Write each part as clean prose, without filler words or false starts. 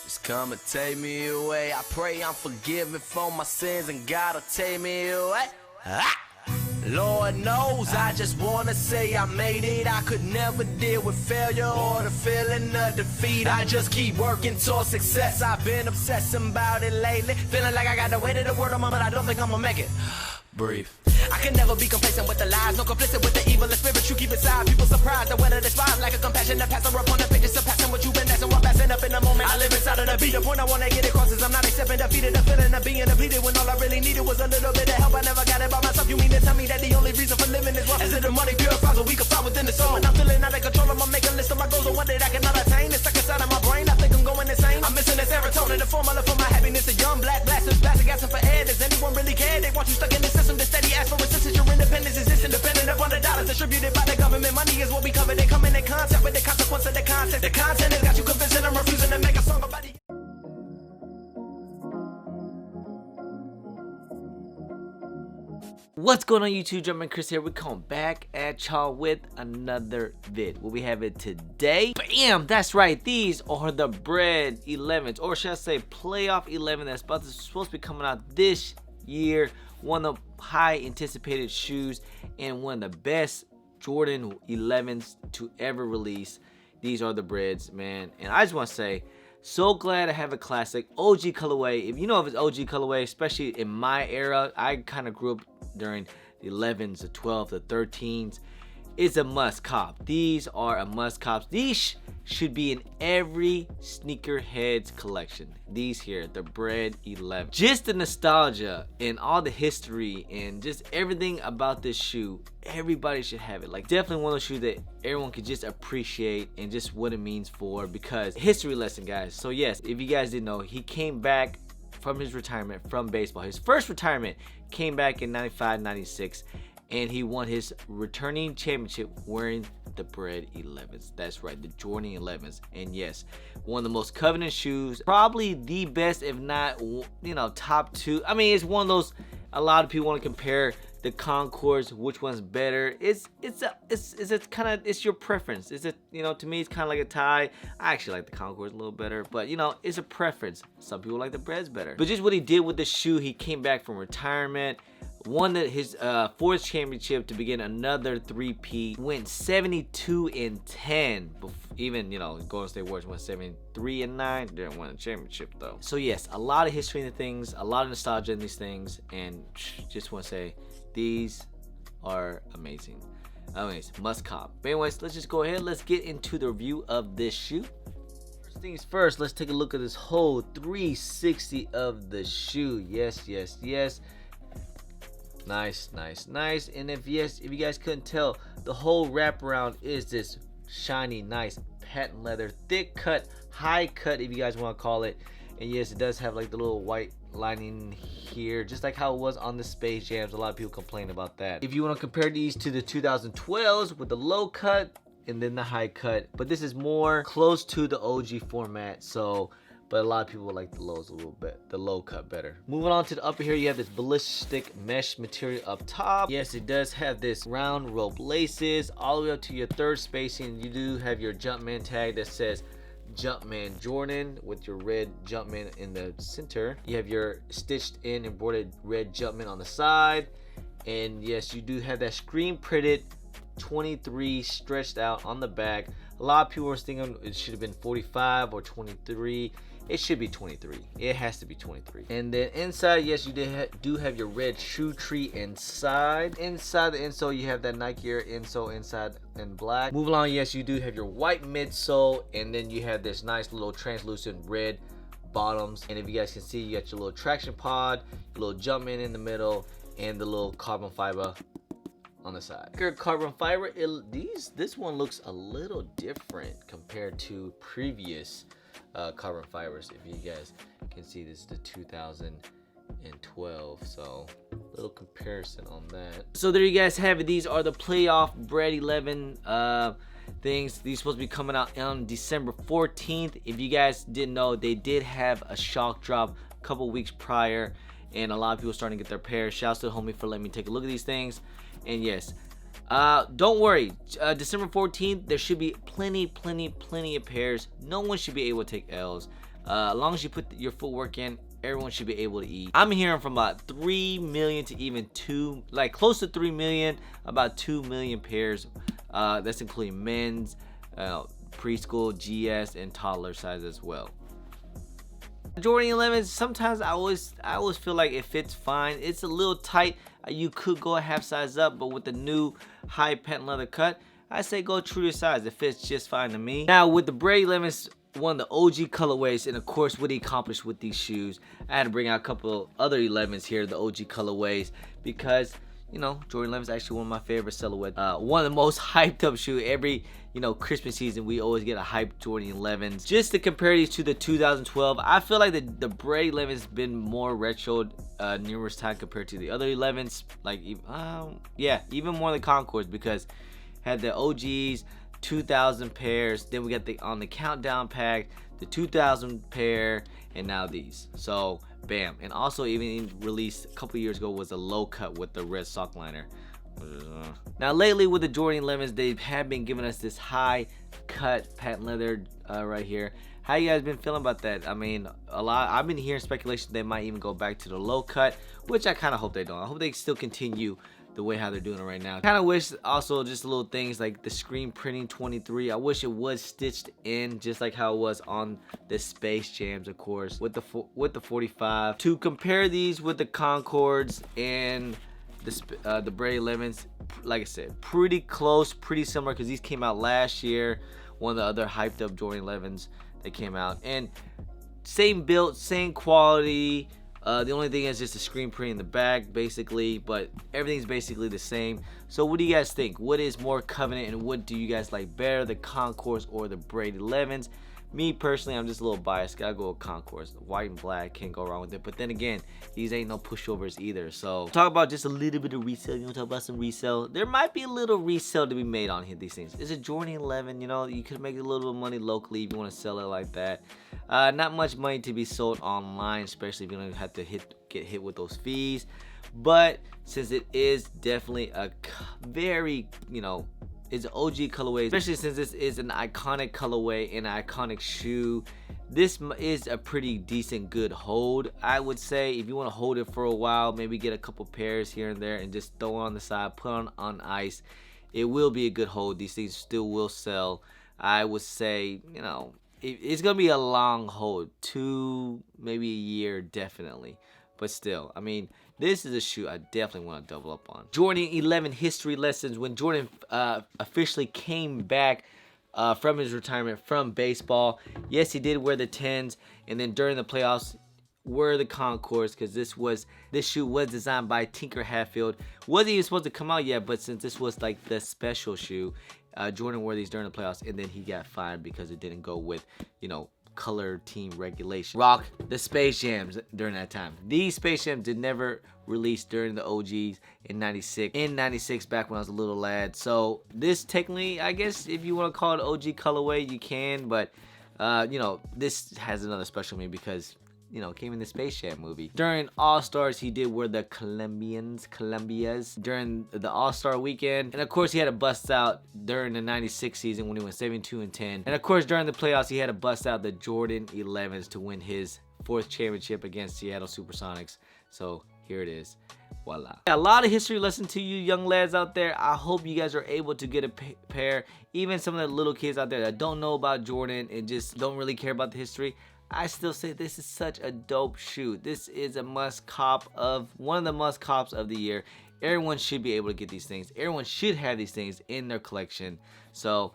Just come and take me away. I pray I'm forgiven for my sins and God'll take me away. Lord knows I just wanna say I made it. I could never deal with failure or the feeling of defeat. I just keep working towards success. I've been obsessing about it lately, feeling like I got the weight of the world on my, but I don't think I'ma make it. Breathe. I can never be complacent with the lies, no complicit with the evil and spirit you keep inside. People surprised at whether they spine like a compassion that passer upon the pages, surpassing what you've been asking. While passing up in the moment, I live inside of the beat. The point I wanna get across is I'm not accepting defeated. The feeling of being depleted when all I really needed was a little bit of help. I never got it by myself. You mean to tell me that the only reason for living is wealth? As if the money purifies what we can find within the soul. When I'm feeling out of control, I'ma make a list of my goals and one that I cannot attain. It's stuck inside of my brain. I think I'm going insane. I'm missing the serotonin, the formula for my happiness. A young black blasters, blasting gassing for air. Does anyone really care? They want you stuck in the system. The steady ask for assistance. Your independence is independent upon the dollars distributed by the government. Money is what we cover. They come in contact with the consequence of the content. The content has got you convinced and I'm refusing to make a song about it. What's going on YouTube? Jumpman Chris here. We're coming back at y'all with another vid. What we have it today, bam, that's right, these are the Bred 11s, or should I say playoff 11 that's supposed to be coming out this year. One of the high anticipated shoes and one of the best Jordan 11s to ever release. These are the Breds, man, and I just want to say, so glad I have a classic OG colorway. If you know if it's OG colorway, especially in my era, I kind of grew up during the 11s, the 12s, the 13s. It's a must cop. These are a must cop. These should be in every sneakerhead's collection. These here, the Bred 11. Just the nostalgia and all the history and just everything about this shoe, everybody should have it. Like, definitely one of those shoes that everyone could just appreciate and just what it means for, because history lesson, guys. So yes, if you guys didn't know, he came back from his retirement from baseball. His first retirement came back in 95, 96. And he won his returning championship wearing the Bred 11s. That's right, the Jordan 11s. And yes, one of the most coveted shoes, probably the best, if not, you know, top two. I mean, it's one of those, a lot of people want to compare the Concords, which one's better. It's your preference. It's a, you know, to me it's kind of like a tie. I actually like the Concords a little better, but you know, it's a preference. Some people like the Breds better. But just what he did with the shoe, he came back from retirement, won his fourth championship to begin another three-peat, went 72-10. Even, you know, Golden State Warriors went 73-9. Didn't win a championship though. So yes, a lot of history in the things, a lot of nostalgia in these things, and just want to say these are amazing. Anyways, must cop. But anyways, let's just go ahead. Let's get into the review of this shoe. First things first, let's take a look at this whole 360 of the shoe. Yes, yes, yes. Nice, nice, nice. And if you guys couldn't tell, the whole wraparound is this shiny, nice patent leather, thick cut, high cut, if you guys want to call it. And yes, it does have like the little white lining here, just like how it was on the Space Jams. A lot of people complain about that. If you want to compare these to the 2012s with the low cut and then the high cut, but this is more close to the OG format, so but a lot of people like the lows a little bit, the low cut better. Moving on to the upper here, you have this ballistic mesh material up top. Yes, it does have this round rope laces all the way up to your third spacing. You do have your Jumpman tag that says Jumpman Jordan with your red Jumpman in the center. You have your stitched in embroidered red Jumpman on the side. And yes, you do have that screen printed 23 stretched out on the back. A lot of people were thinking it should have been 45 or 23. It should be 23. It has to be 23. And then inside, yes, you do have your red shoe tree inside. Inside the insole, you have that Nike Air insole inside in black. Moving on, yes, you do have your white midsole, and then you have this nice little translucent red bottoms. And if you guys can see, you got your little traction pod, your little Jumpman in the middle, and the little carbon fiber on the side. Carbon fiber, this one looks a little different compared to previous carbon fibers. If you guys can see, this is the 2012, so a little comparison on that. So there you guys have it. These are the playoff Bred 11 things. These are supposed to be coming out on December 14th. If you guys didn't know, they did have a shock drop a couple weeks prior, and a lot of people starting to get their pairs. Shouts to the homie for letting me take a look at these things. And yes, Don't worry, December 14th, there should be plenty of pairs. No one should be able to take L's. As long as you put your footwork in, everyone should be able to eat. I'm hearing from about 3 million to even 2, like close to 3 million, about 2 million pairs. That's including men's, preschool, GS, and toddler size as well. Jordan 11s, sometimes I always feel like it fits fine. It's a little tight. You could go a half size up, but with the new high patent leather cut, I say go true to size. It fits just fine to me. Now with the Bred 11s, one of the OG colorways, and of course what he accomplished with these shoes, I had to bring out a couple other 11s here, the OG colorways, because you know, Jordan 11 is actually one of my favorite silhouettes. One of the most hyped up shoe. Every, you know, Christmas season, we always get a hyped Jordan 11s. Just to compare these to the 2012, I feel like the Bred 11 has been more retro numerous times compared to the other 11s. Like, yeah, even more than Concords, because had the OGs, 2000 pairs, then we got the on the countdown pack, the 2000 pair, and now these. So bam. And also even released a couple years ago was a low cut with the red sock liner. Now lately with the Jordan 11s, they have been giving us this high cut patent leather right here. How you guys been feeling about that? I mean, I've been hearing speculation they might even go back to the low cut, which I kind of hope they don't. I hope they still continue the way how they're doing it right now. Kind of wish also just little things like the screen printing 23. I wish it was stitched in just like how it was on the Space Jams, of course, with the 45. To compare these with the Concords and the Bred 11s, like I said, pretty close, pretty similar, because these came out last year. One of the other hyped up Jordan 11s that came out, and same build, same quality. The only thing is just the screen print in the back, basically, but everything's basically the same. So what do you guys think? What is more covenant, and what do you guys like better, the Concords or the Bred 11s? Me personally, I'm just a little biased. Gotta go with Concords. White and black, can't go wrong with it. But then again, these ain't no pushovers either. So talk about just a little bit of resale. You want to talk about some resale? There might be a little resale to be made on here. These things. It's a Jordan 11. You know, you could make a little bit of money locally if you want to sell it like that. Not much money to be sold online, especially if you don't have to get hit with those fees. But since it is definitely a very, you know, it's an OG colorway, especially since this is an iconic colorway and an iconic shoe. This is a pretty decent good hold, I would say. If you want to hold it for a while, maybe get a couple pairs here and there and just throw it on the side, put on ice, it will be a good hold. These things still will sell. I would say, you know, it's gonna be a long hold, 2 maybe a year, definitely. But still, I mean, this is a shoe I definitely want to double up on. Jordan 11 history lessons. When Jordan officially came back from his retirement from baseball, yes, he did wear the 10s, and then during the playoffs were the Concords, because this shoe was designed by Tinker Hatfield. Wasn't even supposed to come out yet, but since this was like the special shoe, Jordan wore these during the playoffs, and then he got fined because it didn't go with, you know, color team regulation. Rock the Space Jams during that time. These Space Jams did never release during the OGs in 96. In 96, back when I was a little lad. So this technically, I guess if you want to call it OG colorway, you can, but you know, this has another special meaning because, you know, came in the Space Jam movie. During All-Stars, he did wear the Columbias during the All-Star weekend. And of course, he had a bust out during the 96 season when he went 7-2-10. And of course, during the playoffs, he had to bust out the Jordan 11s to win his 4th championship against Seattle Supersonics. So here it is. Voila. A lot of history lesson to you young lads out there. I hope you guys are able to get a pair. Even some of the little kids out there that don't know about Jordan and just don't really care about the history, I still say this is such a dope shoe. This is a must cop of one of the must cops of the year. Everyone should be able to get these things. Everyone should have these things in their collection. So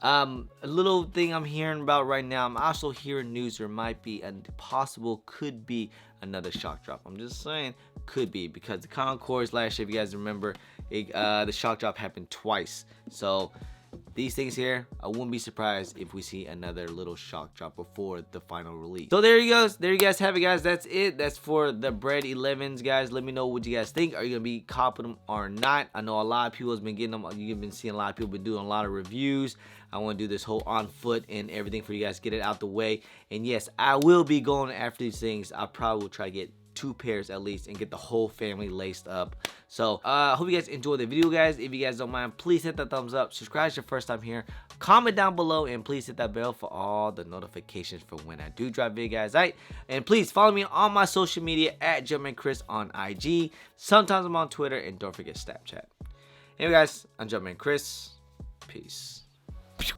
a little thing I'm hearing about right now, I'm also hearing news there might be a possible, could be another shock drop. I'm just saying could be, because the Concords last year, if you guys remember, the shock drop happened twice. So these things here, I wouldn't be surprised if we see another little shock drop before the final release. So there you go. There you guys have it, guys. That's it. That's for the Bred 11s, guys. Let me know what you guys think. Are you gonna be copping them or not? I know a lot of people has been getting them. You've been seeing a lot of people been doing a lot of reviews. I want to do this whole on foot and everything for you guys, get it out the way. And yes, I will be going after these things. I probably will try to get 2 pairs at least and get the whole family laced up. So hope you guys enjoyed the video, guys. If you guys don't mind, please hit that thumbs up. Subscribe if it's your first time here. Comment down below and please hit that bell for all the notifications for when I do drop video, guys. Alright, and please follow me on my social media at JumpmanChris on IG. Sometimes I'm on Twitter, and don't forget Snapchat. Anyway, guys, I'm Jumpman Chris. Peace.